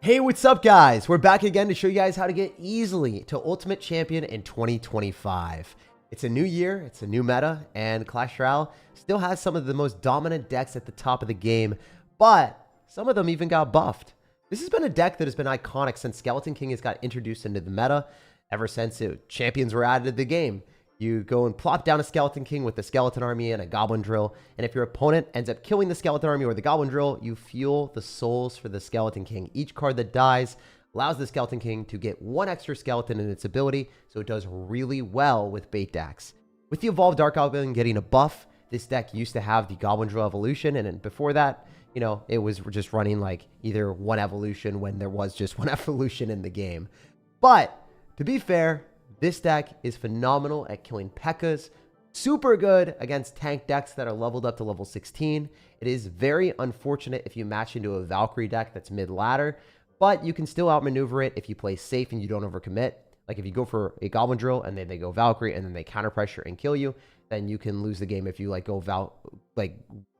Hey, what's up, guys? We're back again to show you guys how to get easily to Ultimate Champion in 2025. It's a new year, it's a new meta, and Clash Royale still has some of the most dominant decks at the top of the game, but some of them even got buffed. This has been a deck that has been iconic since Skeleton King has got introduced into the meta, ever since champions were added to the game. You go and plop down a Skeleton King with a Skeleton Army and a Goblin Drill, and if your opponent ends up killing the Skeleton Army or the Goblin Drill, you fuel the souls for the Skeleton King. Each card that dies allows the Skeleton King to get one extra skeleton in its ability, so it does really well with bait decks. With the Evolved Dark Goblin getting a buff, this deck used to have the Goblin Drill evolution, and then before that, you know, it was just running like either one evolution when there was just one evolution in the game. But to be fair, this deck is phenomenal at killing P.E.K.K.A.s, super good against tank decks that are leveled up to level 16. It is very unfortunate if you match into a Valkyrie deck that's mid-ladder, but you can still outmaneuver it if you play safe and you don't overcommit. Like if you go for a Goblin Drill and then they go Valkyrie and then they counter pressure and kill you, then you can lose the game if you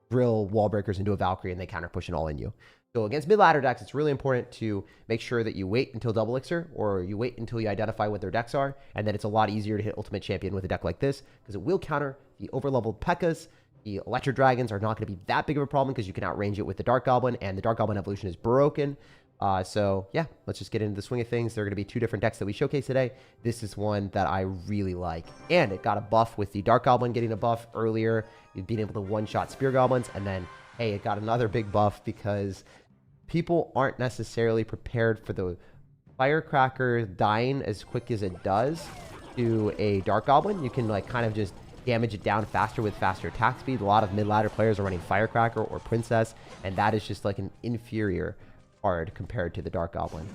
drill wall breakers into a Valkyrie and they counter push and all in you. So against mid-ladder decks, it's really important to make sure that you wait until double elixir, or you wait until you identify what their decks are, and then it's a lot easier to hit Ultimate Champion with a deck like this, because it will counter the overleveled P.E.K.K.A.s. The Electro Dragons are not going to be that big of a problem, because you can outrange it with the Dark Goblin, and the Dark Goblin evolution is broken. So yeah, let's just get into the swing of things. There are going to be two different decks that we showcase today. This is one that I really like, and it got a buff with the Dark Goblin getting a buff earlier, being able to one-shot Spear Goblins, and then, hey, it got another big buff because people aren't necessarily prepared for the Firecracker dying as quick as it does to a Dark Goblin. You can like kind of just damage it down faster with faster attack speed. A lot of mid-ladder players are running Firecracker or Princess, and that is just like an inferior card compared to the Dark Goblin.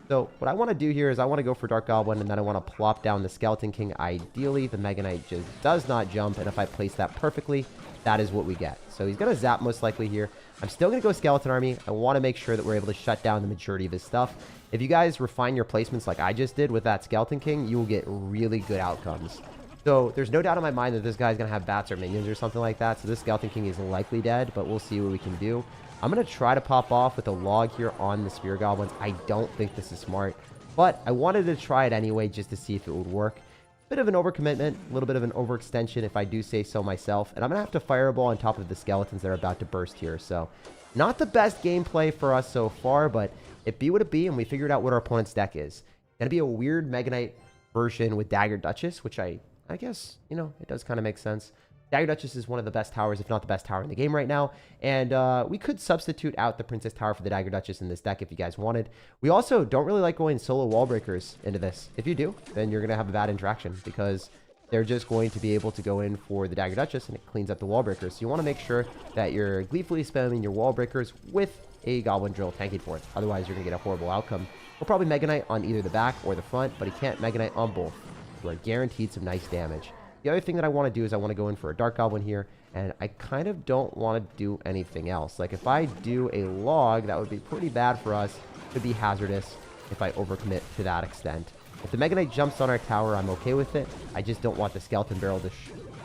So what I want to do here is I want to go for Dark Goblin, and then I want to plop down the Skeleton King. Ideally, the Mega Knight just does not jump, and if I place that perfectly, that is what we get. So he's going to zap most likely here. I'm still going to go Skeleton Army. I want to make sure that we're able to shut down the majority of his stuff. If you guys refine your placements like I just did with that Skeleton King, you will get really good outcomes. So there's no doubt in my mind that this guy's going to have bats or minions or something like that. So this Skeleton King is likely dead, but we'll see what we can do. I'm going to try to pop off with a log here on the Spear Goblins. I don't think this is smart, but I wanted to try it anyway just to see if it would work. Bit of an overcommitment, a little bit of an overextension if I do say so myself, and I'm going to have to Fireball on top of the skeletons that are about to burst here. So not the best gameplay for us so far, but it be what it be, and we figured out what our opponent's deck is. It's going to be a weird Mega Knight version with Dagger Duchess, which I guess, you know, it does kind of make sense. Dagger Duchess is one of the best towers, if not the best tower in the game right now. And we could substitute out the Princess Tower for the Dagger Duchess in this deck if you guys wanted. We also don't really like going solo wall breakers into this. If you do, then you're going to have a bad interaction because they're just going to be able to go in for the Dagger Duchess and it cleans up the wall breakers. So you want to make sure that you're gleefully spamming your wall breakers with a Goblin Drill tanking for it. Otherwise, you're going to get a horrible outcome. We'll probably Mega Knight on either the back or the front, but he can't Mega Knight on both. You are guaranteed some nice damage. The other thing that I want to do is I want to go in for a Dark Goblin here, and I kind of don't want to do anything else. Like, if I do a log, that would be pretty bad for us. It could be hazardous if I overcommit to that extent. If the Mega Knight jumps on our tower, I'm okay with it. I just don't want the Skeleton Barrel to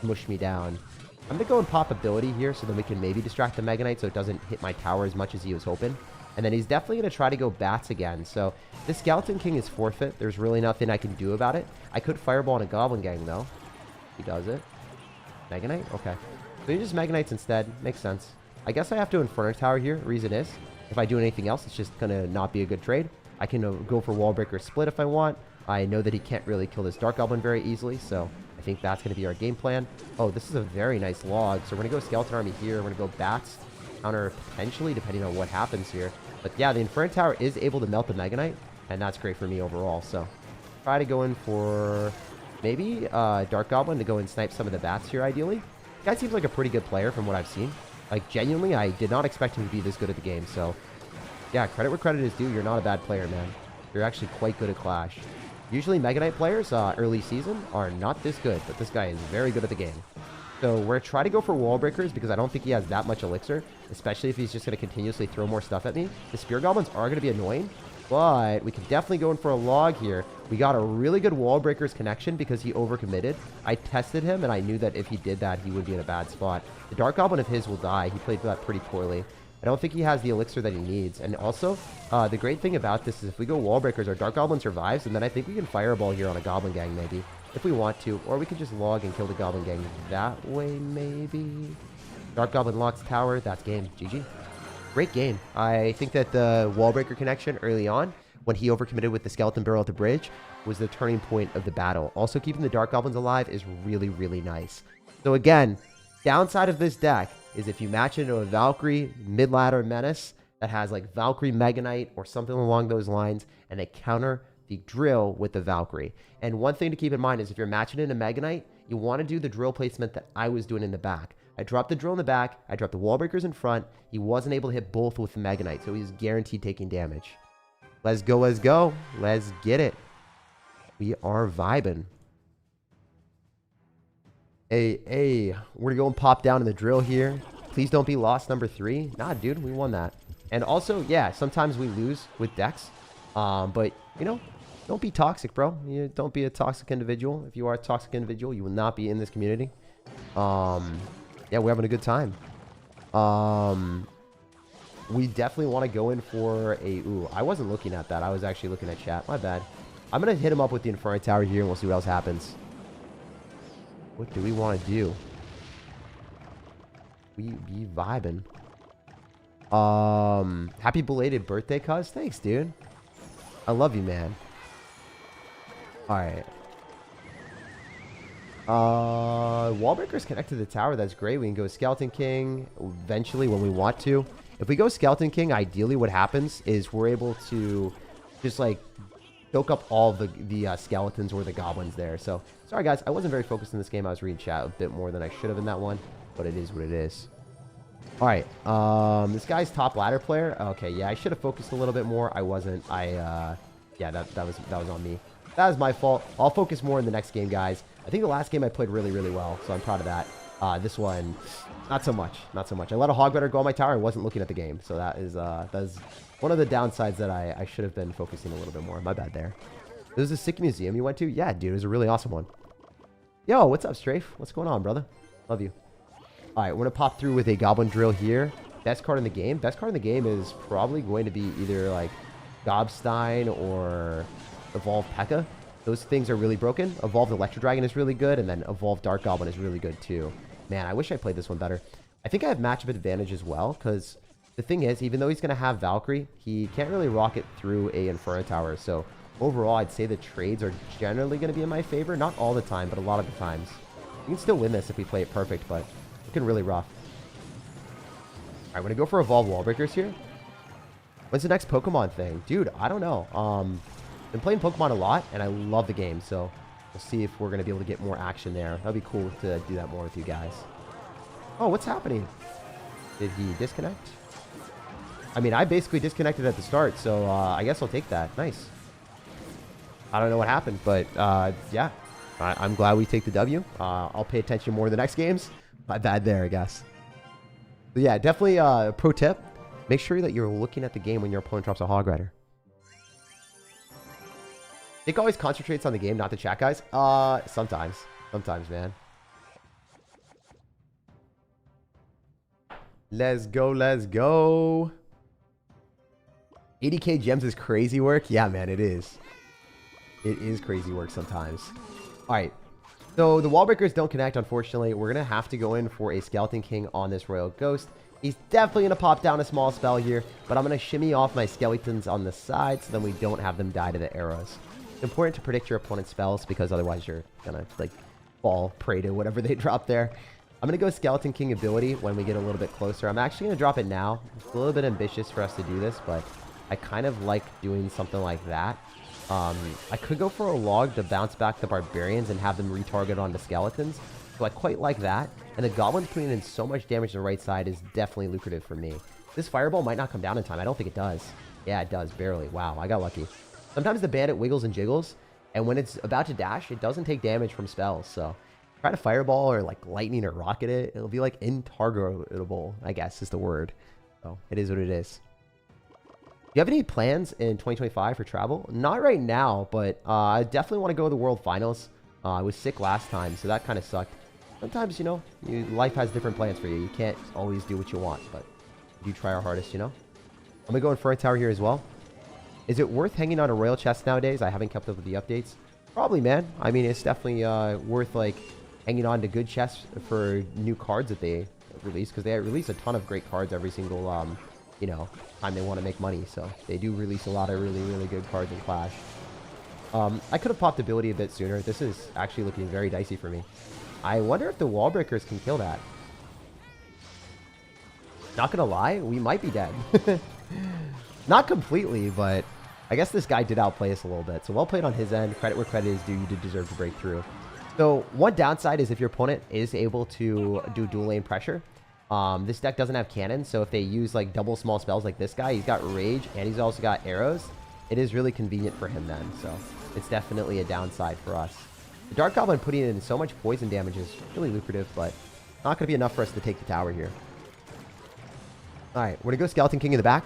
smush me down. I'm going to go and pop ability here so that we can maybe distract the Mega Knight so it doesn't hit my tower as much as he was hoping. And then he's definitely going to try to go bats again. So the Skeleton King is forfeit. There's really nothing I can do about it. I could Fireball on a Goblin Gang, though. He does it. Mega Knight? Okay. So he just Mega Knights instead. Makes sense. I guess I have to Inferno Tower here. Reason is, if I do anything else, it's just going to not be a good trade. I can go for Wall Breaker Split if I want. I know that he can't really kill this Dark Goblin very easily, so I think that's going to be our game plan. Oh, this is a very nice log. So we're going to go Skeleton Army here. We're going to go Bats counter potentially, depending on what happens here. But yeah, the Inferno Tower is able to melt the Mega Knight, and that's great for me overall. So try to go in for maybe Dark Goblin to go and snipe some of the bats here, ideally. The guy seems like a pretty good player from what I've seen. Like, genuinely, I did not expect him to be this good at the game. So, yeah, credit where credit is due. You're not a bad player, man. You're actually quite good at Clash. Usually, Mega Knight players, early season, are not this good. But this guy is very good at the game. So, we're going to try to go for Wall Breakers because I don't think he has that much Elixir. Especially if he's just going to continuously throw more stuff at me. The Spear Goblins are going to be annoying. But we can definitely go in for a log here. We got a really good Wall Breakers connection because he overcommitted. I tested him, and I knew that if he did that, he would be in a bad spot. The Dark Goblin of his will die. He played that pretty poorly. I don't think he has the elixir that he needs. And also, the great thing about this is if we go wall breakers, our Dark Goblin survives, and then I think we can fireball here on a Goblin gang maybe, if we want to. Or we could just log and kill the Goblin gang that way maybe. Dark Goblin locks tower. That's game. GG. Great game. I think that the wall breaker connection early on, when he overcommitted with the skeleton barrel at the bridge, was the turning point of the battle. Also, keeping the Dark Goblins alive is really, really nice. So again, downside of this deck is if you match it into a Valkyrie mid-ladder menace that has like Valkyrie Mega Knight or something along those lines, and they counter the drill with the Valkyrie. And one thing to keep in mind is if you're matching it in a Mega Knight, you want to do the drill placement that I was doing in the back. I dropped the drill in the back, I dropped the wall breakers in front. He wasn't able to hit both with the Mega Knight, so he's guaranteed taking damage. Let's go, let's go. Let's get it. We are vibing. Hey, we're gonna go and pop down in the drill here. Please don't be lost number 3. Nah, dude, we won that. And also, yeah, sometimes we lose with decks. But, you know, don't be toxic, bro. Don't be a toxic individual. If you are a toxic individual, you will not be in this community. Yeah, we're having a good time. We definitely want to go in for a... Ooh, I wasn't looking at that. I was actually looking at chat. My bad. I'm going to hit him up with the Inferno Tower here, and we'll see what else happens. What do we want to do? We be vibing. Happy belated birthday, cuz. Thanks, dude. I love you, man. Alright. Wallbreaker's connected to the tower. That's great. We can go Skeleton King eventually when we want to. If we go Skeleton King, ideally what happens is we're able to just like choke up all the skeletons or the goblins there. So, sorry guys, I wasn't very focused in this game. I was reading chat a bit more than I should have in that one, but it is what it is. Alright, this guy's top ladder player. Okay, yeah, I should have focused a little bit more. I wasn't. Yeah, that was on me. That was my fault. I'll focus more in the next game, guys. I think the last game I played really, really well, so I'm proud of that. This one, not so much. Not so much. I let a hogbetter go on my tower. I wasn't looking at the game, so that's one of the downsides that I should have been focusing a little bit more. My bad there. This is a sick museum you went to? Yeah, dude, it was a really awesome one. Yo, what's up, Strafe? What's going on, brother? Love you. All right, we're going to pop through with a Goblin Drill here. Best card in the game. Best card in the game is probably going to be either like Gobstein or Evolve P.E.K.K.A. Those things are really broken. Evolved Electro Dragon is really good, and then Evolved Dark Goblin is really good too. Man, I wish I played this one better. I think I have matchup advantage as well, because the thing is, even though he's going to have Valkyrie, he can't really rocket through a Inferno Tower. So overall, I'd say the trades are generally going to be in my favor. Not all the time, but a lot of the times. We can still win this if we play it perfect, but looking really rough. All right, we're going to go for Evolve Wallbreakers here. When's the next Pokemon thing? Dude, I don't know. Been playing Pokemon a lot, and I love the game, so we'll see if we're going to be able to get more action there. That'd be cool to do that more with you guys. Oh, what's happening? Did he disconnect? I mean, I basically disconnected at the start, so I guess I'll take that. Nice. I don't know what happened, but yeah. I'm glad we take the W. I'll pay attention more in the next games. My bad there, I guess. But yeah, definitely pro tip. Make sure that you're looking at the game when your opponent drops a Hog Rider. Nick always concentrates on the game, not the chat, guys. Sometimes. Sometimes, man. Let's go, let's go. 80k gems is crazy work. Yeah, man, it is. It is crazy work sometimes. All right. So the wall breakers don't connect, unfortunately. We're going to have to go in for a Skeleton King on this Royal Ghost. He's definitely going to pop down a small spell here, but I'm going to shimmy off my skeletons on the side so then we don't have them die to the arrows. It's important to predict your opponent's spells because otherwise you're going to like fall prey to whatever they drop there. I'm going to go Skeleton King ability when we get a little bit closer. I'm actually going to drop it now. It's a little bit ambitious for us to do this, but I kind of like doing something like that. I could go for a log to bounce back the barbarians and have them retarget on the skeletons. So I quite like that. And the goblins putting in so much damage to the right side is definitely lucrative for me. This fireball might not come down in time. I don't think it does. Yeah, it does. Barely. Wow, I got lucky. Sometimes the bandit wiggles and jiggles, and when it's about to dash, it doesn't take damage from spells. So try to fireball or like lightning or rocket it. It'll be like intargetable, I guess is the word. So it is what it is. Do you have any plans in 2025 for travel? Not right now, but I definitely want to go to the World Finals. I was sick last time, so that kind of sucked. Sometimes, you know, life has different plans for you. You can't always do what you want, but We do try our hardest, you know? I'm going to go Inferno Tower here as well. Is it worth hanging on a Royal chest nowadays? I haven't kept up with the updates. Probably, man. I mean, it's definitely worth, like, hanging on to good chests for new cards that they release. Because they release a ton of great cards every single, you know, time they want to make money. So they do release a lot of really, really good cards in Clash. I could have popped ability a bit sooner. This is actually looking very dicey for me. I wonder if the wall breakers can kill that. Not gonna lie, we might be dead. Not completely, but I guess this guy did outplay us a little bit. So well played on his end. Credit where credit is due. You did deserve to break through. So one downside is if your opponent is able to do dual lane pressure. This deck doesn't have cannons, so if they use like double small spells like this guy, he's got rage and he's also got arrows. It is really convenient for him then, so it's definitely a downside for us. The Dark Goblin putting in so much poison damage is really lucrative, but not going to be enough for us to take the tower here. Alright, we're going to go Skeleton King in the back.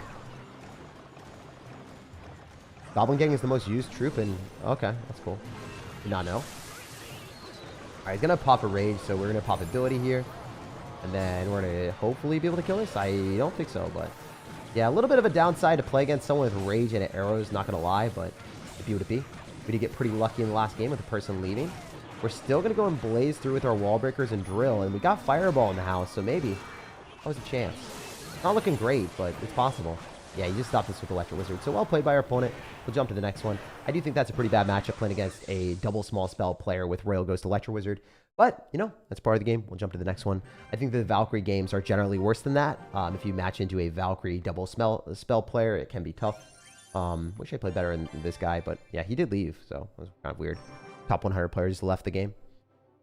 Goblin Gang is the most used troop, and okay, that's cool. Did not know. Alright, he's going to pop a rage, so we're going to pop ability here. And then we're going to hopefully be able to kill this. I don't think so, but yeah, a little bit of a downside to play against someone with rage and arrows, not going to lie, but it'd be what it be. We did get pretty lucky in the last game with the person leaving. We're still going to go and blaze through with our wall breakers and drill, and we got Fireball in the house, so maybe that was a chance. Not looking great, but it's possible. Yeah, he just stopped us with Electro Wizard. So well played by our opponent. We'll jump to the next one. I do think that's a pretty bad matchup playing against a double small spell player with Royal Ghost Electro Wizard. But, you know, that's part of the game. We'll jump to the next one. I think the Valkyrie games are generally worse than that. If you match into a Valkyrie double spell player, it can be tough. Wish I played better in this guy, but yeah, he did leave, so it was kind of weird. Top 100 players left the game.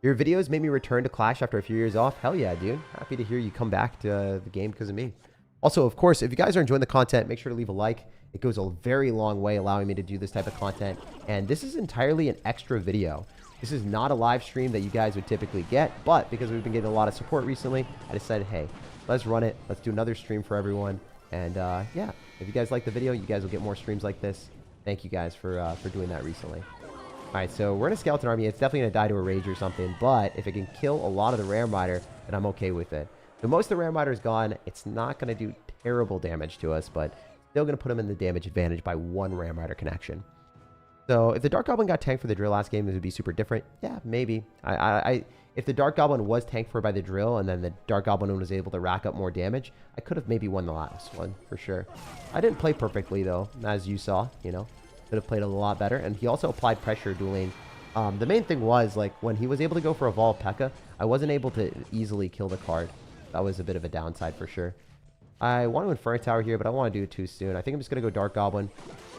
Your videos made me return to Clash after a few years off. Hell yeah, dude. Happy to hear you come back to the game because of me. Also, of course, if you guys are enjoying the content, make sure to leave a like. It goes a very long way allowing me to do this type of content. And this is entirely an extra video. This is not a live stream that you guys would typically get, but because we've been getting a lot of support recently, I decided, hey, let's run it. Let's do another stream for everyone. And yeah, if you guys like the video, you guys will get more streams like this. Thank you guys for doing that recently. All right, so we're in a Skeleton Army. It's definitely going to die to a Rage or something, but if it can kill a lot of the Ram Rider, then I'm okay with it. So most of the Ram Rider is gone. It's not going to do terrible damage to us, but still going to put him in the damage advantage by one Ram Rider connection. So if the Dark Goblin got tanked for the drill last game, it would be super different. Yeah, maybe. If the Dark Goblin was tanked for by the drill and then the Dark Goblin was able to rack up more damage, I could have maybe won the last one for sure. I didn't play perfectly though, as you saw, you know. Could have played a lot better. And he also applied pressure dueling. The main thing was, like, when he was able to go for Evolve P.E.K.K.A, I wasn't able to easily kill the card. That was a bit of a downside for sure. I want to Inferno Tower here, but I don't want to do it too soon. I think I'm just going to go Dark Goblin.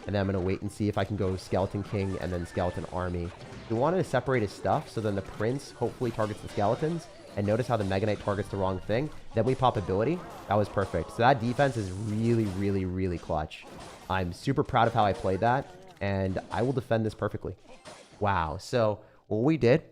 And then I'm going to wait and see if I can go Skeleton King and then Skeleton Army. We wanted to separate his stuff, so then the Prince hopefully targets the Skeletons. And notice how the Mega Knight targets the wrong thing. Then we pop ability. That was perfect. So that defense is really, really, really clutch. I'm super proud of how I played that. And I will defend this perfectly. Wow. So what we did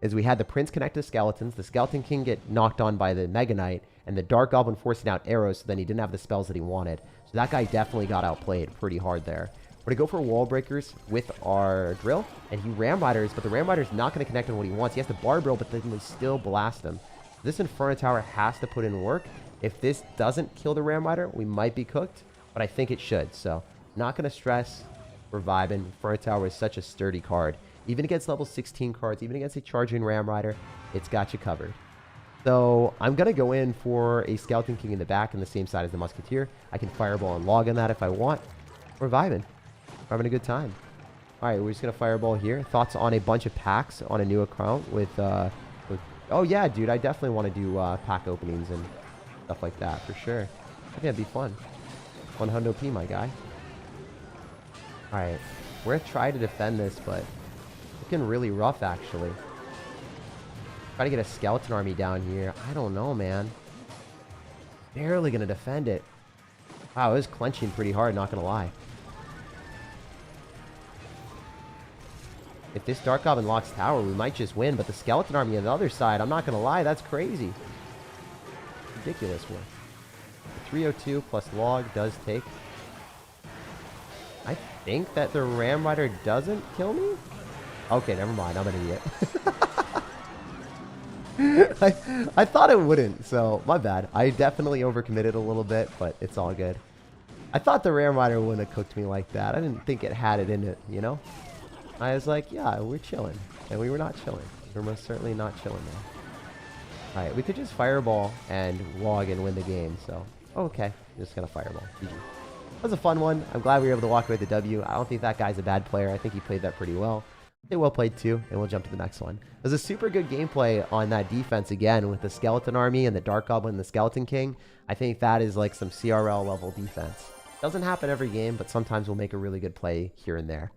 is we had the Prince connect to Skeletons. The Skeleton King get knocked on by the Mega Knight. And the Dark Goblin forcing out arrows, so then he didn't have the spells that he wanted. So that guy definitely got outplayed pretty hard there. We're going to go for wall breakers with our drill. And he Ram Riders, but the Ram Rider's not going to connect on what he wants. He has to bar drill, but then we still blast him. This Inferno Tower has to put in work. If this doesn't kill the Ram Rider, we might be cooked. But I think it should. So not going to stress. We're vibing. Inferno Tower is such a sturdy card. Even against level 16 cards, even against a charging Ram Rider, it's got you covered. So I'm going to go in for a Skeleton King in the back on the same side as the Musketeer. I can Fireball and log on that if I want. We're vibing. We're having a good time. All right, we're just going to Fireball here. Thoughts on a bunch of packs on a new account with oh, yeah, dude, I definitely want to do pack openings and stuff like that for sure. I think that'd be fun. 100 P, my guy. All right, we're going to try to defend this, but looking really rough, actually. Try to get a Skeleton Army down here. I don't know, man. Barely going to defend it. Wow, it was clenching pretty hard, not going to lie. If this Dark Goblin locks tower, we might just win. But the Skeleton Army on the other side, I'm not going to lie, that's crazy. Ridiculous one. The 302 plus log does take. I think that the Ram Rider doesn't kill me? Okay, never mind. I'm an idiot. I thought it wouldn't, so my bad. I definitely overcommitted a little bit, but it's all good. I thought the Ram Rider wouldn't have cooked me like that. I didn't think it had it in it, you know? I was like, yeah, we're chilling. And we were not chilling. We're most certainly not chilling now. Alright, we could just fireball and log and win the game, so. Okay, just gonna fireball. GG. That was a fun one. I'm glad we were able to walk away with the W. I don't think that guy's a bad player. I think he played that pretty well. They well played too, and we'll jump to the next one. There's a super good gameplay on that defense again with the Skeleton Army and the Dark Goblin and the Skeleton King. I think that is like some CRL level defense. Doesn't happen every game, but sometimes we'll make a really good play here and there.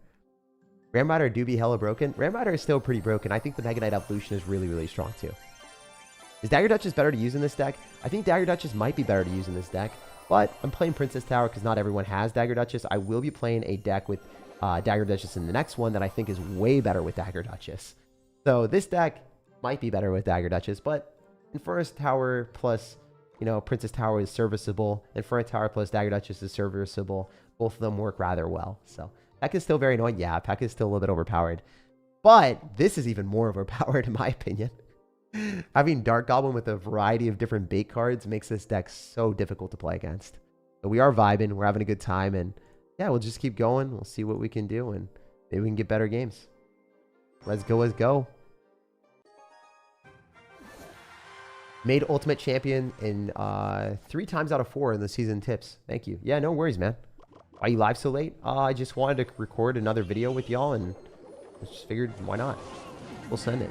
Ram Rider do be hella broken. Ram Rider is still pretty broken. I think the Mega Knight Evolution is really, really strong too. Is Dagger Duchess better to use in this deck? I think Dagger Duchess might be better to use in this deck, but I'm playing Princess Tower because not everyone has Dagger Duchess. I will be playing a deck with Dagger Duchess in the next one that I think is way better with Dagger Duchess. So this deck might be better with Dagger Duchess, but Inferno Tower plus, you know, Princess Tower is serviceable. Inferno Tower plus Dagger Duchess is serviceable. Both of them work rather well. So Peck is still very annoying. Yeah, Peck is still a little bit overpowered. But this is even more overpowered in my opinion. Having Dark Goblin with a variety of different bait cards makes this deck so difficult to play against. But we are vibing. We're having a good time. And yeah, we'll just keep going. We'll see what we can do. And maybe we can get better games. Let's go. Let's go. Made Ultimate Champion in 3 times out of 4 in the season tips. Thank you. Yeah, no worries, man. Why you live so late? I just wanted to record another video with y'all. And I just figured, why not? We'll send it.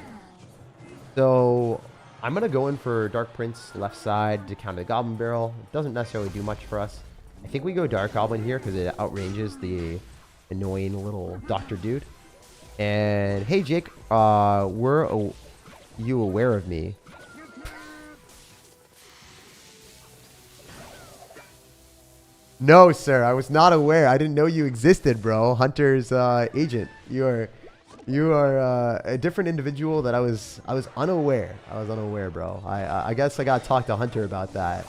So I'm going to go in for Dark Prince left side to counter the Goblin Barrel. It doesn't necessarily do much for us. I think we go Dark Goblin here because it outranges the annoying little Doctor Dude. And hey, Jake, were you aware of me? No, sir, I was not aware. I didn't know you existed, bro. Hunter's agent. You are a different individual that I was unaware. I was unaware, bro. I guess I got to talk to Hunter about that.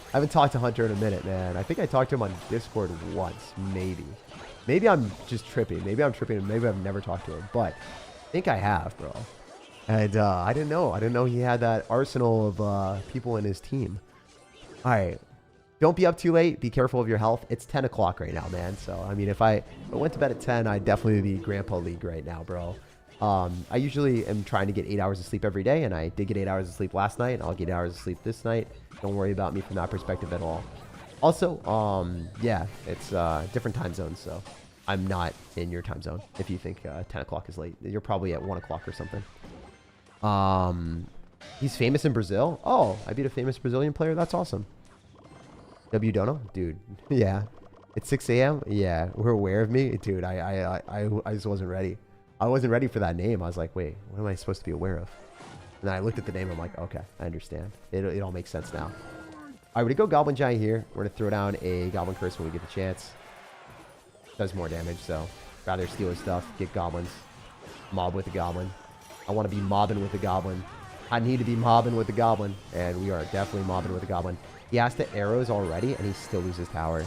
I haven't talked to Hunter in a minute, man. I think I talked to him on Discord once, maybe. Maybe I'm just tripping. Maybe I'm tripping and maybe I've never talked to him. But I think I have, bro. And I didn't know. I didn't know he had that arsenal of people in his team. All right. Don't be up too late. Be careful of your health. It's 10 o'clock right now, man. So, I mean, if I went to bed at 10, I'd definitely be Grandpa League right now, bro. I usually am trying to get 8 hours of sleep every day, and I did get 8 hours of sleep last night. I'll get 8 hours of sleep this night. Don't worry about me from that perspective at all. Also, yeah, it's different time zones, so I'm not in your time zone. If you think 10 o'clock is late, you're probably at 1 o'clock or something. He's famous in Brazil. Oh, I beat a famous Brazilian player. That's awesome. W Dono? Dude, yeah. It's 6 a.m.? Yeah, we're aware of me? Dude, I just wasn't ready. I wasn't ready for that name. I was like, wait, what am I supposed to be aware of? And then I looked at the name. I'm like, okay, I understand. It all makes sense now. All right, we're going to go Goblin Giant here. We're going to throw down a Goblin Curse when we get the chance. Does more damage, so rather steal his stuff, get Goblins. Mob with the Goblin. I want to be mobbing with the Goblin. I need to be mobbing with the Goblin. And we are definitely mobbing with the Goblin. He has to arrows already, and he still loses tower.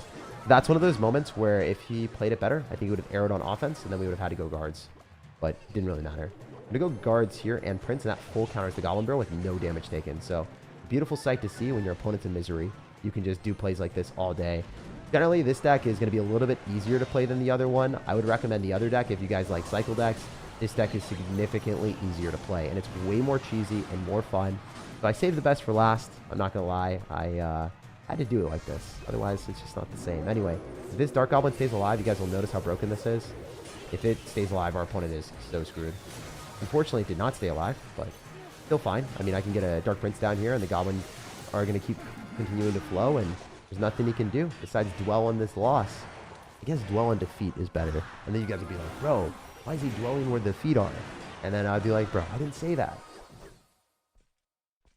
That's one of those moments where if he played it better, I think he would have arrowed on offense, and then we would have had to go guards. But it didn't really matter. I'm going to go guards here and Prince, and that full counters the Goblin Barrel with no damage taken. So, beautiful sight to see when your opponent's in misery. You can just do plays like this all day. Generally, this deck is going to be a little bit easier to play than the other one. I would recommend the other deck if you guys like cycle decks. This deck is significantly easier to play, and it's way more cheesy and more fun. So I saved the best for last. I'm not going to lie. I had to do it like this. Otherwise, it's just not the same. Anyway, if this Dark Goblin stays alive, you guys will notice how broken this is. If it stays alive, our opponent is so screwed. Unfortunately, it did not stay alive, but still fine. I mean, I can get a Dark Prince down here, and the Goblin are going to keep continuing to flow, and there's nothing he can do besides dwell on this loss. I guess dwell on defeat is better. And then you guys would be like, bro, why is he dwelling where the feet are? And then I'd be like, bro, I didn't say that.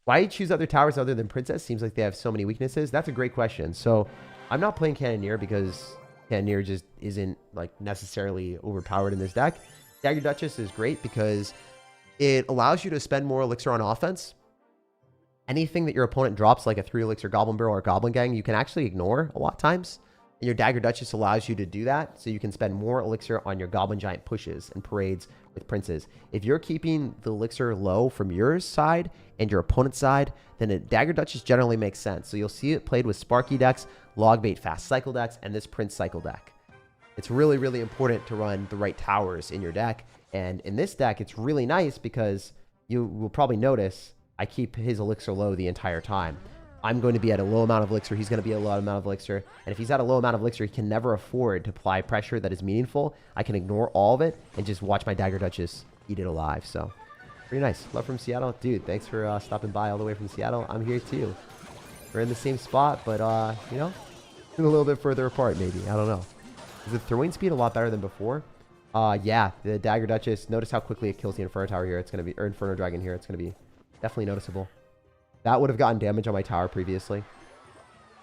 Why choose other towers other than Princess? Seems like they have so many weaknesses. That's a great question. So I'm not playing Cannoneer because Cannoneer just isn't like necessarily overpowered in this deck. Dagger Duchess is great because it allows you to spend more elixir on offense. Anything that your opponent drops, like a 3 elixir Goblin Barrel or Goblin Gang, you can actually ignore a lot of times. And your Dagger Duchess allows you to do that, so you can spend more elixir on your Goblin Giant pushes and parades with princes. If you're keeping the elixir low from your side and your opponent's side, then a Dagger Duchess generally makes sense. So you'll see it played with Sparky decks, Logbait fast cycle decks, and this Prince cycle deck. It's really, really important to run the right towers in your deck. And in this deck, it's really nice because you will probably notice I keep his elixir low the entire time. I'm going to be at a low amount of elixir. He's going to be at a low amount of elixir. And if he's at a low amount of elixir, he can never afford to apply pressure that is meaningful. I can ignore all of it and just watch my Dagger Duchess eat it alive. So, pretty nice. Love from Seattle. Dude, thanks for stopping by all the way from Seattle. I'm here too. We're in the same spot, but, you know, a little bit further apart maybe. I don't know. Is the throwing speed a lot better than before? Yeah, the Dagger Duchess. Notice how quickly it kills the Inferno Tower here. It's going to be, or Inferno Dragon here. It's going to be definitely noticeable. That would have gotten damage on my tower previously.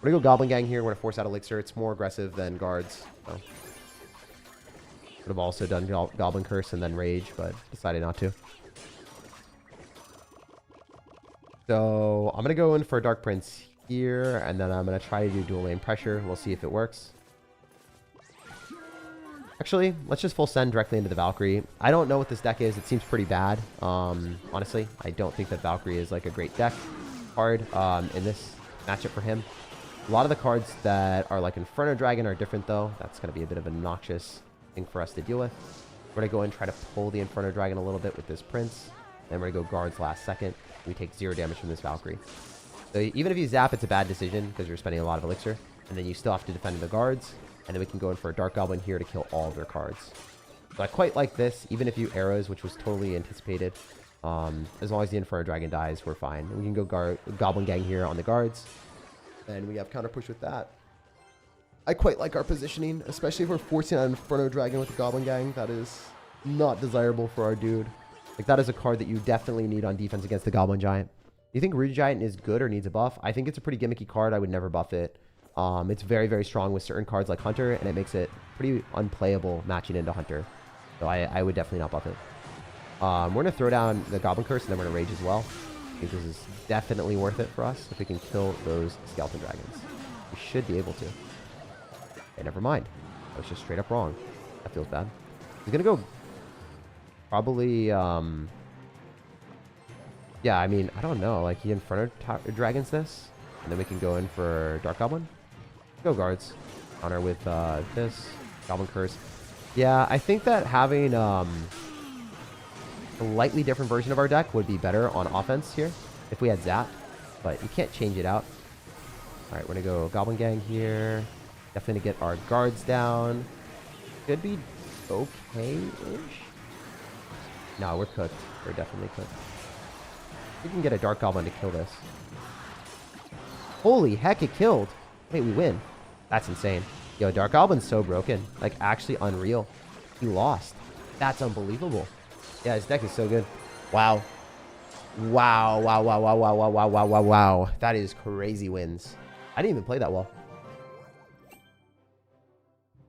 We're going to go Goblin Gang here. We're going to force out Elixir. It's more aggressive than Guards. So. Would have also done Goblin Curse and then Rage, but decided not to. So I'm going to go in for Dark Prince here, and then I'm going to try to do dual lane pressure. We'll see if it works. Actually, let's just full send directly into the Valkyrie. I don't know what this deck is. It seems pretty bad. Honestly, I don't think that Valkyrie is like a great deck card in this matchup for him. A lot of the cards that are like Inferno Dragon are different though. That's going to be a bit of a noxious thing for us to deal with. We're going to go and try to pull the Inferno Dragon a little bit with this Prince. Then we're going to go Guards last second. We take 0 damage from this Valkyrie. So even if you zap, it's a bad decision because you're spending a lot of Elixir. And then you still have to defend the Guards. And then we can go in for a Dark Goblin here to kill all of their cards. So I quite like this, even if you arrows, which was totally anticipated. As long as the Inferno Dragon dies, we're fine. We can go Goblin Gang here on the Guards. And we have counter push with that. I quite like our positioning, especially if we're forcing out Inferno Dragon with the Goblin Gang. That is not desirable for our dude. Like, that is a card that you definitely need on defense against the Goblin Giant. Do you think Rude Giant is good or needs a buff? I think it's a pretty gimmicky card. I would never buff it. It's very, very strong with certain cards like Hunter, and it makes it pretty unplayable matching into Hunter. So I would definitely not buff it. We're going to throw down the Goblin Curse, and then we're going to Rage as well. I think this is definitely worth it for us if we can kill those Skeleton Dragons. We should be able to. Okay, never mind. I was just straight up wrong. That feels bad. He's going to go probably... yeah, I mean, I don't know. Like, he Inferno Dragons this, and then we can go in for Dark Goblin. Go Guards. Counter with this. Goblin Curse. Yeah, I think that having a slightly different version of our deck would be better on offense here if we had Zap. But you can't change it out. Alright, we're going to go Goblin Gang here. Definitely get our Guards down. Should be okay-ish. No, we're cooked. We're definitely cooked. We can get a Dark Goblin to kill this. Holy heck, it killed. Wait, we win. That's insane. Yo, Dark Goblin's so broken. Like, actually unreal. He lost. That's unbelievable. Yeah, his deck is so good. Wow. Wow, wow, wow, wow, wow, wow, wow, wow, wow, wow. That is crazy wins. I didn't even play that well.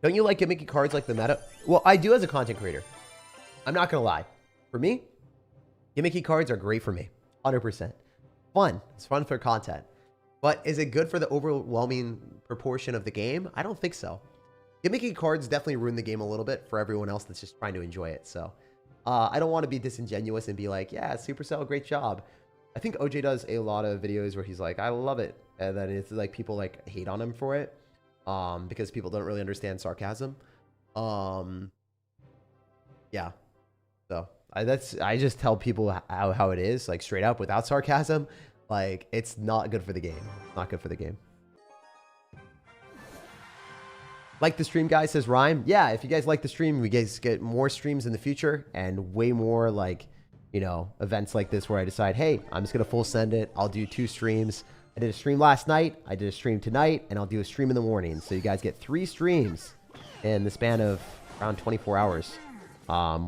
Don't you like gimmicky cards like the meta? Well, I do as a content creator. I'm not going to lie. For me, gimmicky cards are great for me. 100%. Fun. It's fun for content. But is it good for the overwhelming proportion of the game? I don't think so. Gimmicky cards definitely ruin the game a little bit for everyone else that's just trying to enjoy it. So I don't want to be disingenuous and be like, yeah, Supercell, great job. I think OJ does a lot of videos where he's like, I love it. And then it's like people like hate on him for it because people don't really understand sarcasm. Yeah. So I just tell people how it is, like straight up without sarcasm. Like, it's not good for the game. Not good for the game. Like the stream, guys, says Rhyme. Yeah, if you guys like the stream, we guys get more streams in the future and way more, like, you know, events like this where I decide, hey, I'm just going to full send it. I'll do 2 streams. I did a stream last night. I did a stream tonight, and I'll do a stream in the morning. So you guys get 3 streams in the span of around 24 hours,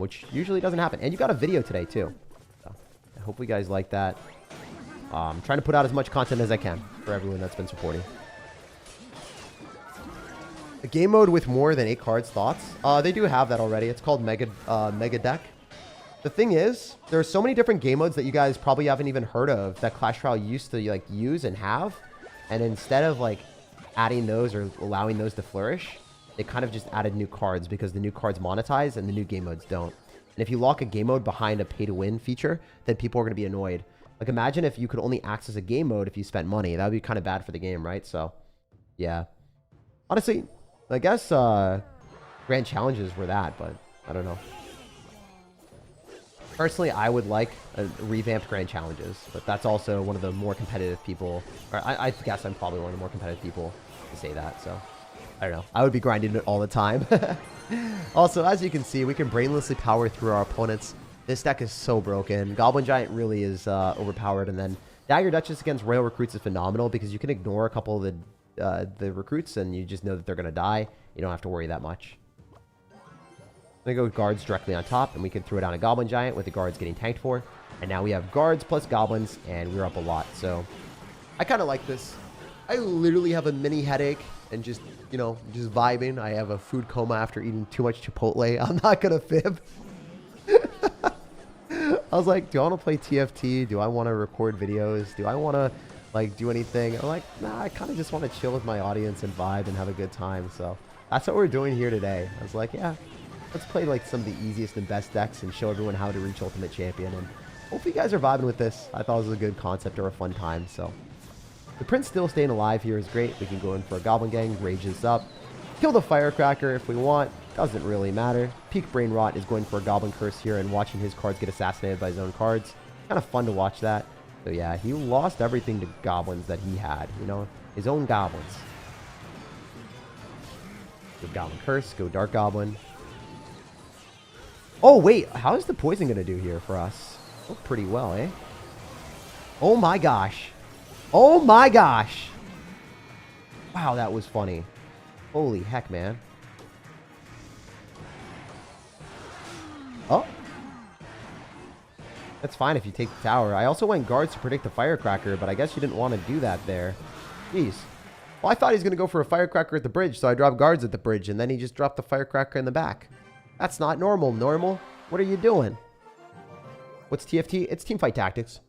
which usually doesn't happen. And you got a video today, too. So I hope you guys like that. I'm trying to put out as much content as I can for everyone that's been supporting. A game mode with more than 8 cards, thoughts? They do have that already. It's called Mega Deck. The thing is, there are so many different game modes that you guys probably haven't even heard of that Clash Royale used to like use and have. And instead of like adding those or allowing those to flourish, they kind of just added new cards because the new cards monetize and the new game modes don't. And if you lock a game mode behind a pay-to-win feature, then people are going to be annoyed. Like, imagine if you could only access a game mode if you spent money. That would be kind of bad for the game, right? So, yeah. Honestly, I guess grand challenges were that, but I don't know. Personally, I would like a revamped grand challenges, but that's also one of the more competitive people. Or I guess I'm probably one of the more competitive people to say that, so I don't know. I would be grinding it all the time. Also, as you can see, we can brainlessly power through our opponents. This deck is so broken. Goblin Giant really is overpowered, and then Dagger Duchess against Royal Recruits is phenomenal because you can ignore a couple of the recruits, and you just know that they're going to die. You don't have to worry that much. I'm going to go with guards directly on top, and we can throw down a Goblin Giant with the guards getting tanked for. And now we have guards plus goblins, and we're up a lot. So I kind of like this. I literally have a mini headache and just, you know, just vibing. I have a food coma after eating too much Chipotle. I'm not going to fib. I was like, do I want to play TFT? Do I want to record videos? Do I want to, like, do anything? I'm like, nah, I kind of just want to chill with my audience and vibe and have a good time. So that's what we're doing here today. I was like, yeah, let's play, like, some of the easiest and best decks and show everyone how to reach Ultimate Champion. And hopefully you guys are vibing with this. I thought it was a good concept or a fun time, so. The Prince still staying alive here is great. We can go in for a Goblin Gang, rage this up. Kill the Firecracker if we want. Doesn't really matter. Peak Brain Rot is going for a Goblin Curse here and watching his cards get assassinated by his own cards. Kind of fun to watch that. So yeah, he lost everything to goblins that he had. You know, his own goblins. Go Goblin Curse, go Dark Goblin. Oh wait, how is the poison going to do here for us? Oh, pretty well, eh? Oh my gosh. Oh my gosh. Wow, that was funny. Holy heck, man. Oh. That's fine if you take the tower. I also went guards to predict the Firecracker, but I guess you didn't want to do that there. Jeez. Well, I thought he was going to go for a Firecracker at the bridge, so I dropped guards at the bridge, and then he just dropped the Firecracker in the back. That's not normal, normal. What are you doing? What's TFT? It's Teamfight Tactics.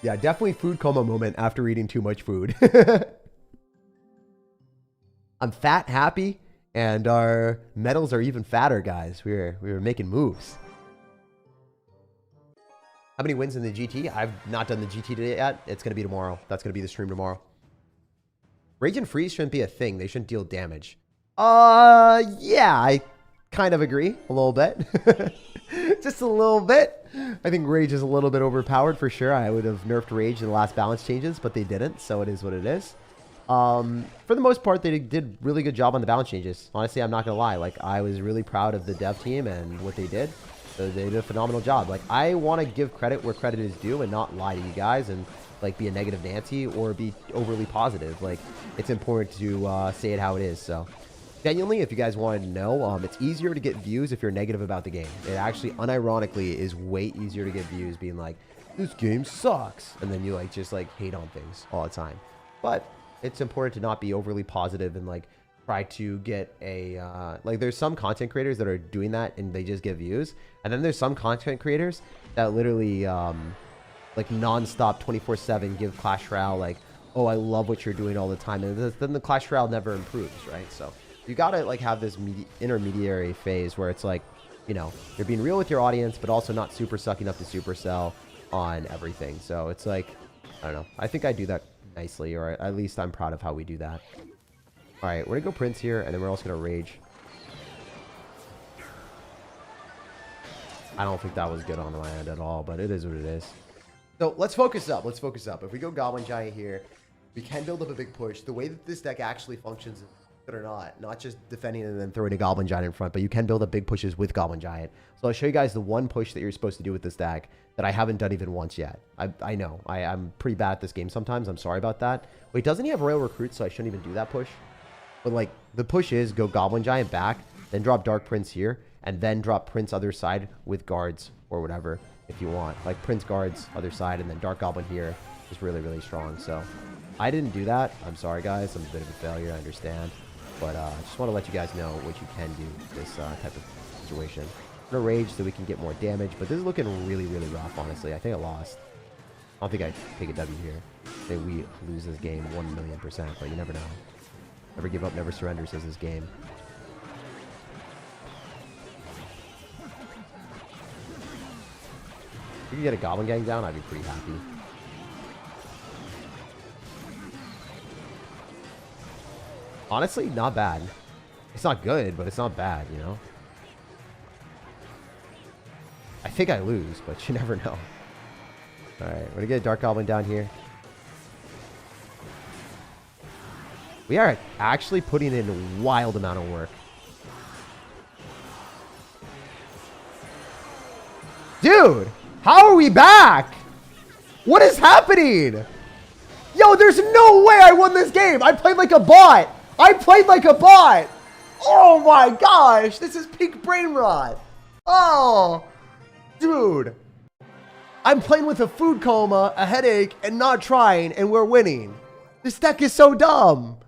Yeah, definitely food coma moment after eating too much food. I'm fat, happy, and our medals are even fatter, guys. We were making moves. How many wins in the GT? I've not done the GT today yet. It's going to be tomorrow. That's going to be the stream tomorrow. Rage and Freeze shouldn't be a thing. They shouldn't deal damage. Yeah, I kind of agree a little bit. Just a little bit. I think Rage is a little bit overpowered for sure. I would have nerfed Rage in the last balance changes, but they didn't, so it is what it is. For the most part, they did really good job on the balance changes. Honestly, I'm not gonna lie. Like, I was really proud of the dev team and what they did. So they did a phenomenal job. Like, I want to give credit where credit is due and not lie to you guys and, like, be a negative Nancy or be overly positive. Like, it's important to say it how it is, so. Genuinely, if you guys wanted to know, it's easier to get views if you're negative about the game. It actually, unironically, is way easier to get views being like, this game sucks. And then you, like, just, like, hate on things all the time. But it's important to not be overly positive and, like, try to get a, like, there's some content creators that are doing that and they just get views. And then there's some content creators that literally, like, non-stop 24/7 give Clash Royale, like, oh, I love what you're doing all the time. And then the Clash Royale never improves, right? So you gotta, like, have this intermediary phase where it's like, you know, you're being real with your audience, but also not super sucking up to Supercell on everything. So it's like, I don't know. I think I do that nicely, or at least I'm proud of how we do that. All right, we're gonna go Prince here, and then we're also gonna Rage. I don't think that was good on my end at all, but it is what it is. So let's focus up. Let's focus up. If we go Goblin Giant here, we can build up a big push. The way that this deck actually functions, good or not just defending and then throwing a Goblin Giant in front, but you can build up big pushes with Goblin Giant. So I'll show you guys the one push that you're supposed to do with this deck that I haven't done even once yet. I know. I'm pretty bad at this game sometimes. I'm sorry about that. Wait, doesn't he have Royal Recruits, so I shouldn't even do that push? But, like, the push is go Goblin Giant back, then drop Dark Prince here, and then drop Prince other side with guards or whatever if you want. Like, Prince guards other side, and then Dark Goblin here is really, really strong. So I didn't do that. I'm sorry, guys. I'm a bit of a failure. I understand. But I just want to let you guys know what you can do with this type of situation. I'm going to Rage so we can get more damage, but this is looking really, really rough, honestly. I think I lost. I don't think I take a W here. Maybe we lose this game 1,000,000%, but you never know. Never give up, never surrender, says this game. you can get a Goblin Gang down, I'd be pretty happy. Honestly, not bad. It's not good, but it's not bad, you know? I think I lose, but you never know. Alright, we're gonna get a Dark Goblin down here. We are actually putting in a wild amount of work. Dude, how are we back? What is happening? Yo, there's no way I won this game. I played like a bot. I played like a bot. Oh my gosh, this is peak brain rot. Oh, dude. I'm playing with a food coma, a headache, and not trying, and we're winning. This deck is so dumb.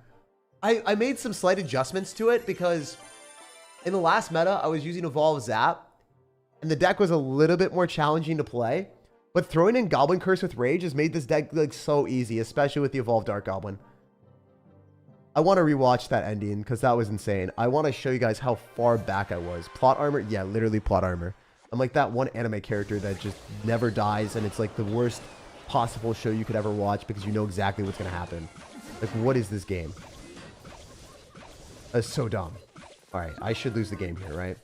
I made some slight adjustments to it because in the last meta, I was using Evolve Zap, and the deck was a little bit more challenging to play. But throwing in Goblin Curse with Rage has made this deck like so easy, especially with the Evolved Dark Goblin. I want to rewatch that ending because that was insane. I want to show you guys how far back I was. Plot armor? Yeah, literally plot armor. I'm like that one anime character that just never dies, and it's like the worst possible show you could ever watch because you know exactly what's going to happen. Like, what is this game? That's so dumb. All right, I should lose the game here, right?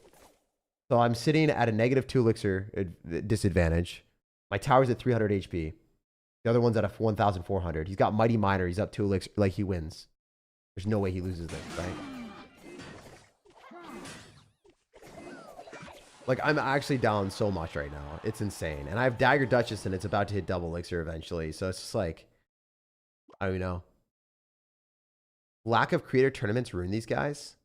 So I'm sitting at a -2 elixir disadvantage. My tower's at 300 HP. The other one's at a 1,400. He's got Mighty Miner. He's up 2 elixir. Like, he wins. There's no way he loses this, right? Like, I'm actually down so much right now. It's insane. And I have Dagger Duchess, and it's about to hit double elixir eventually. So it's just like, I don't know. Lack of creator tournaments ruin these guys?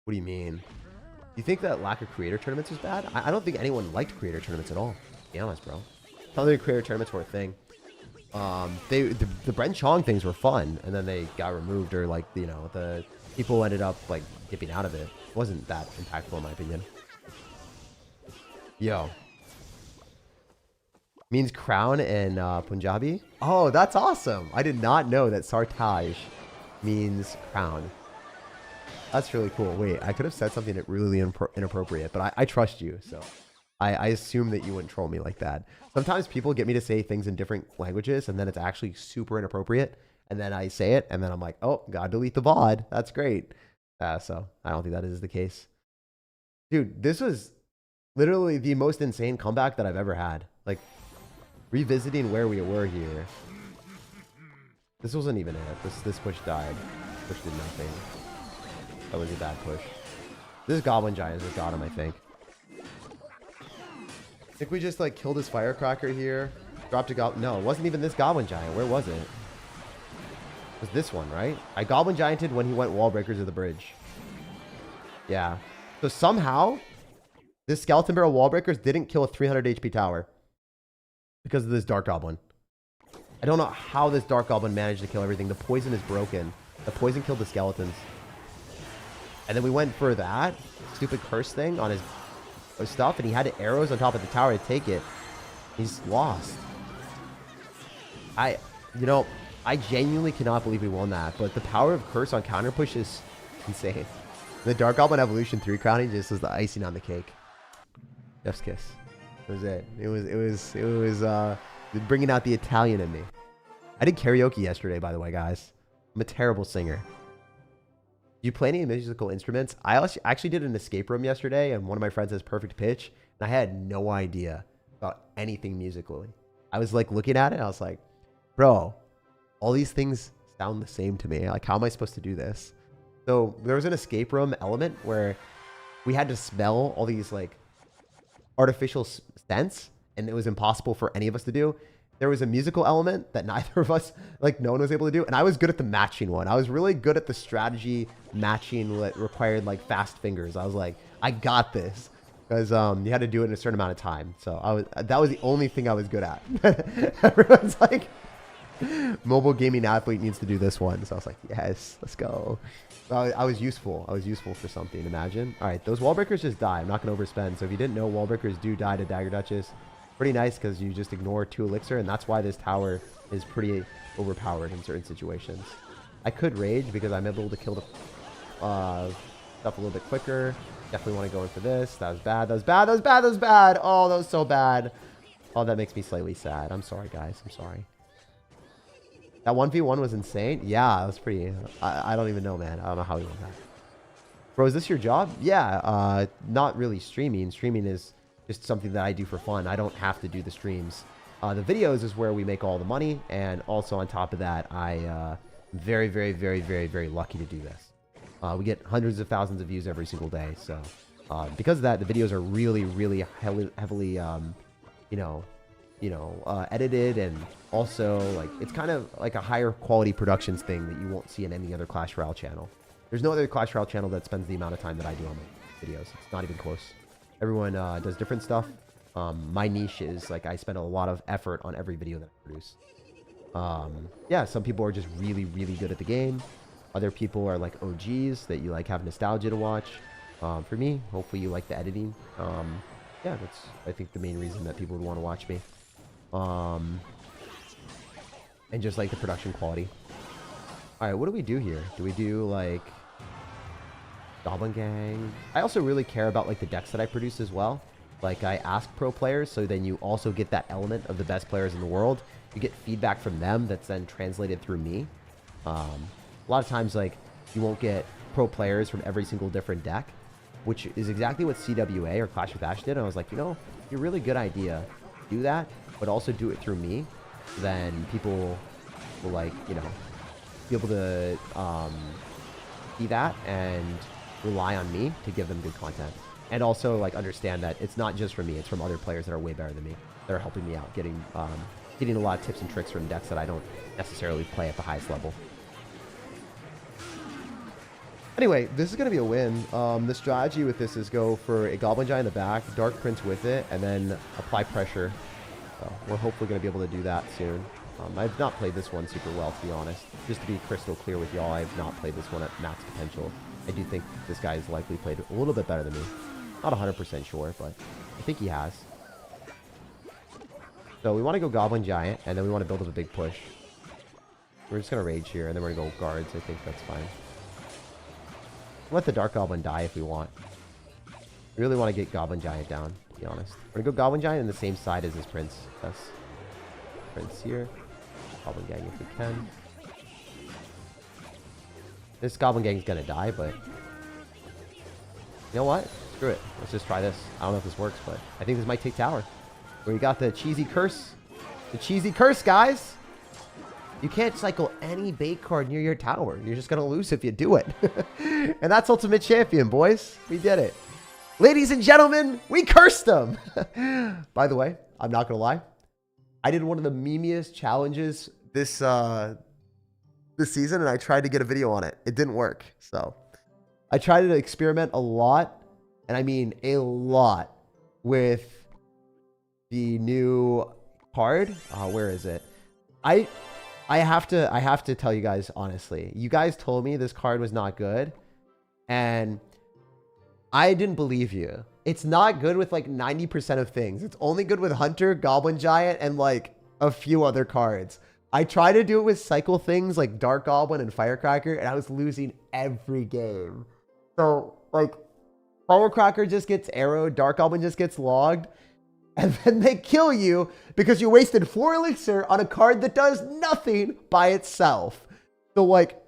What do you mean? Do you think that lack of creator tournaments is bad? I don't think anyone liked creator tournaments at all. To be honest, bro. I don't think creator tournaments were a thing. The Brent Chong things were fun, and then they got removed, or like, you know, the people ended up like dipping out of it. It wasn't that impactful in my opinion. Yo. Means crown in Punjabi? Oh, that's awesome. I did not know that SirTag means crown. That's really cool. Wait, I could have said something that really inappropriate, but I trust you, so I assume that you wouldn't troll me like that. Sometimes people get me to say things in different languages, and then it's actually super inappropriate, and then I say it, and then I'm like, oh, gotta delete the VOD. That's great. So I don't think that is the case. Dude, this was literally the most insane comeback that I've ever had. Like, revisiting where we were here. This wasn't even it. This push died. Push did nothing. That was a bad push. This Goblin Giant just got him, I think. I think we just like killed his Firecracker here. Dropped a Goblin. No, it wasn't even this Goblin Giant. Where was it? It was this one, right? I Goblin Gianted when he went Wall Breakers of the bridge. Yeah. So somehow, this Skeleton Barrel Wall Breakers didn't kill a 300 HP tower. Because of this Dark Goblin. I don't know how this Dark Goblin managed to kill everything. The poison is broken. The poison killed the skeletons. And then we went for that stupid curse thing on his stuff, and he had arrows on top of the tower to take it. He's lost. You know, I genuinely cannot believe we won that, but the power of curse on counter push is insane. The Dark Goblin Evolution 3 crowning just was the icing on the cake. Chef's kiss. That was it. It was bringing out the Italian in me. I did karaoke yesterday, by the way, guys. I'm a terrible singer. Do you play any musical instruments? I actually did an escape room yesterday, and one of my friends has perfect pitch, and I had no idea about anything musically. I was like looking at it, and I was like, bro, all these things sound the same to me. Like, how am I supposed to do this? So there was an escape room element where we had to smell all these like artificial scents, and it was impossible for any of us to do. There was a musical element that neither of us, like no one was able to do. And I was good at the matching one. I was really good at the strategy matching that required like fast fingers. I was like, I got this. Because you had to do it in a certain amount of time. So that was the only thing I was good at. Everyone's like, mobile gaming athlete needs to do this one. So I was like, yes, let's go. So I was useful. I was useful for something, imagine. All right, those wall breakers just die. I'm not going to overspend. So if you didn't know, wall breakers do die to Dagger Duchess. Pretty nice because you just ignore 2 elixir, and that's why this tower is pretty overpowered in certain situations. I could rage because I'm able to kill the stuff a little bit quicker. Definitely want to go in for this. That was bad. That was bad. That was bad. That was bad. Oh, that was so bad. Oh, that makes me slightly sad. I'm sorry, guys. I'm sorry. That 1v1 was insane. Yeah, it was pretty... I don't even know, man. I don't know how he won that. Bro, is this your job? Yeah, not really streaming. Streaming is just something that I do for fun. I don't have to do the streams. The videos is where we make all the money. And also on top of that, I very, very, very, very, very lucky to do this. We get hundreds of thousands of views every single day. So because of that, the videos are really, really heavily, edited, and also like it's kind of like a higher quality productions thing that you won't see in any other Clash Royale channel. There's no other Clash Royale channel that spends the amount of time that I do on my videos. It's not even close. Everyone does different stuff. My niche is like I spend a lot of effort on every video that I produce. Yeah, some people are just really, really good at the game. Other people are like OGs that you like have nostalgia to watch. For me, hopefully you like the editing. Yeah, that's I think the main reason that people would want to watch me. And just like the production quality. All right, what do we do here? Do we do like Goblin Gang? I also really care about like the decks that I produce as well. Like I ask pro players, so then you also get that element of the best players in the world. You get feedback from them that's then translated through me. A lot of times like you won't get pro players from every single different deck, which is exactly what CWA or Clash with Ash did. And I was like, you're a really good idea. Do that, but also do it through me. Then people will like, be able to see that and rely on me to give them good content. And also like understand that it's not just from me, it's from other players that are way better than me. That are helping me out, getting a lot of tips and tricks from decks that I don't necessarily play at the highest level. Anyway, this is going to be a win. The strategy with this is go for a Goblin Giant in the back, Dark Prince with it, and then apply pressure. So we're hopefully going to be able to do that soon. I've not played this one super well, to be honest. Just to be crystal clear with y'all, I have not played this one at max potential. I do think this guy's likely played a little bit better than me. Not 100% sure, but I think he has. So we want to go Goblin Giant, and then we want to build up a big push. We're just going to rage here, and then we're going to go guards. I think that's fine. Let the Dark Goblin die if we want. We really want to get Goblin Giant down, to be honest. We're going to go Goblin Giant in the same side as his Prince. That's Prince here. Goblin Gang if we can. This Goblin Gang is going to die, but... You know what? Screw it. Let's just try this. I don't know if this works, but I think this might take tower. Where you got the cheesy curse. The cheesy curse, guys! You can't cycle any bait card near your tower. You're just going to lose if you do it. And that's Ultimate Champion, boys. We did it. Ladies and gentlemen, we cursed them. By the way, I'm not going to lie. I did one of the memeiest challenges this season, and I tried to get a video on it. It didn't work. So I tried to experiment a lot, and I mean a lot, with the new card. Where is it? I have to tell you guys honestly. You guys told me this card was not good, and I didn't believe you. It's not good with like 90% of things. It's only good with Hunter, Goblin Giant, and like a few other cards. I tried to do it with cycle things like Dark Goblin and Firecracker, and I was losing every game. So like Firecracker just gets arrowed, Dark Goblin just gets logged, and then they kill you because you wasted 4 elixir on a card that does nothing by itself. So like,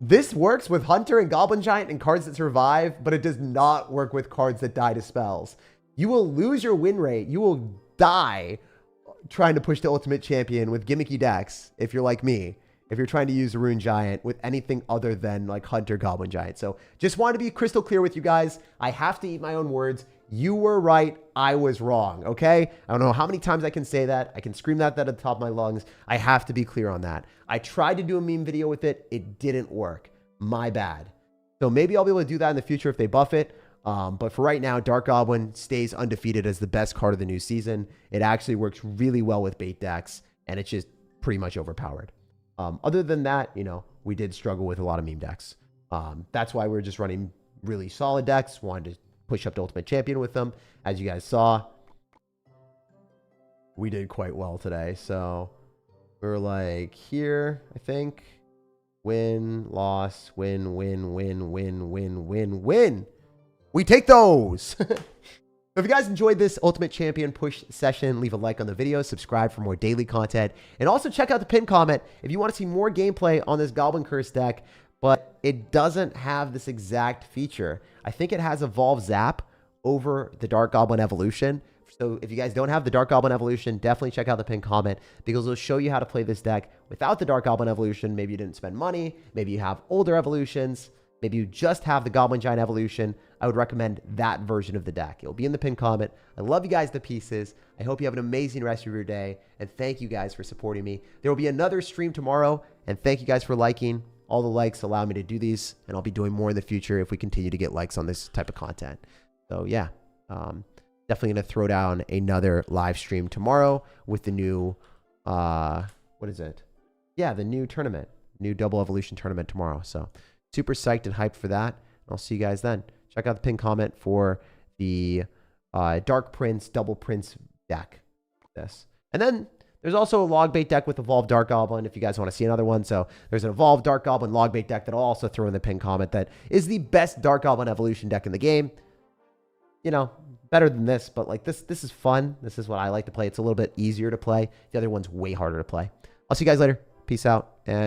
this works with Hunter and Goblin Giant and cards that survive, but it does not work with cards that die to spells. You will lose your win rate. You will die trying to push the Ultimate Champion with gimmicky decks if you're like me. If you're trying to use Rune Giant with anything other than like Hunter, Goblin Giant. So just wanted to be crystal clear with you guys. I have to eat my own words. You were right. I was wrong. Okay. I don't know how many times I can say that. I can scream that at the top of my lungs. I have to be clear on that. I tried to do a meme video with it. It didn't work. My bad. So maybe I'll be able to do that in the future if they buff it. But for right now, Dark Goblin stays undefeated as the best card of the new season. It actually works really well with bait decks, and it's just pretty much overpowered. Other than that, we did struggle with a lot of meme decks. That's why we're just running really solid decks. Wanted to push up to Ultimate Champion with them. As you guys saw, we did quite well today. So we're like here, I think. Win, loss, win, win, win, win, win, win, win. We take those. If you guys enjoyed this Ultimate Champion push session, leave a like on the video, subscribe for more daily content, and also check out the pinned comment if you want to see more gameplay on this Goblin Curse deck, but it doesn't have this exact feature. I think it has Evolve Zap over the Dark Goblin Evolution. So if you guys don't have the Dark Goblin Evolution, definitely check out the pinned comment because it'll show you how to play this deck without the Dark Goblin Evolution. Maybe you didn't spend money, maybe you have older evolutions, maybe you just have the Goblin Giant Evolution. I would recommend that version of the deck. It'll be in the pinned comment. I love you guys to pieces. I hope you have an amazing rest of your day, and thank you guys for supporting me. There will be another stream tomorrow, and thank you guys for liking. All the likes allow me to do these, and I'll be doing more in the future if we continue to get likes on this type of content. So yeah, definitely going to throw down another live stream tomorrow with the new, what is it? Yeah, the new tournament, new Double Evolution tournament tomorrow. So super psyched and hyped for that. I'll see you guys then. Check out the pinned comment for the Dark Prince, Double Prince deck. And then there's also a log bait deck with Evolved Dark Goblin if you guys want to see another one. So there's an Evolved Dark Goblin log bait deck that I'll also throw in the pinned comment that is the best Dark Goblin Evolution deck in the game. You know, better than this, but like this is fun. This is what I like to play. It's a little bit easier to play. The other one's way harder to play. I'll see you guys later. Peace out. And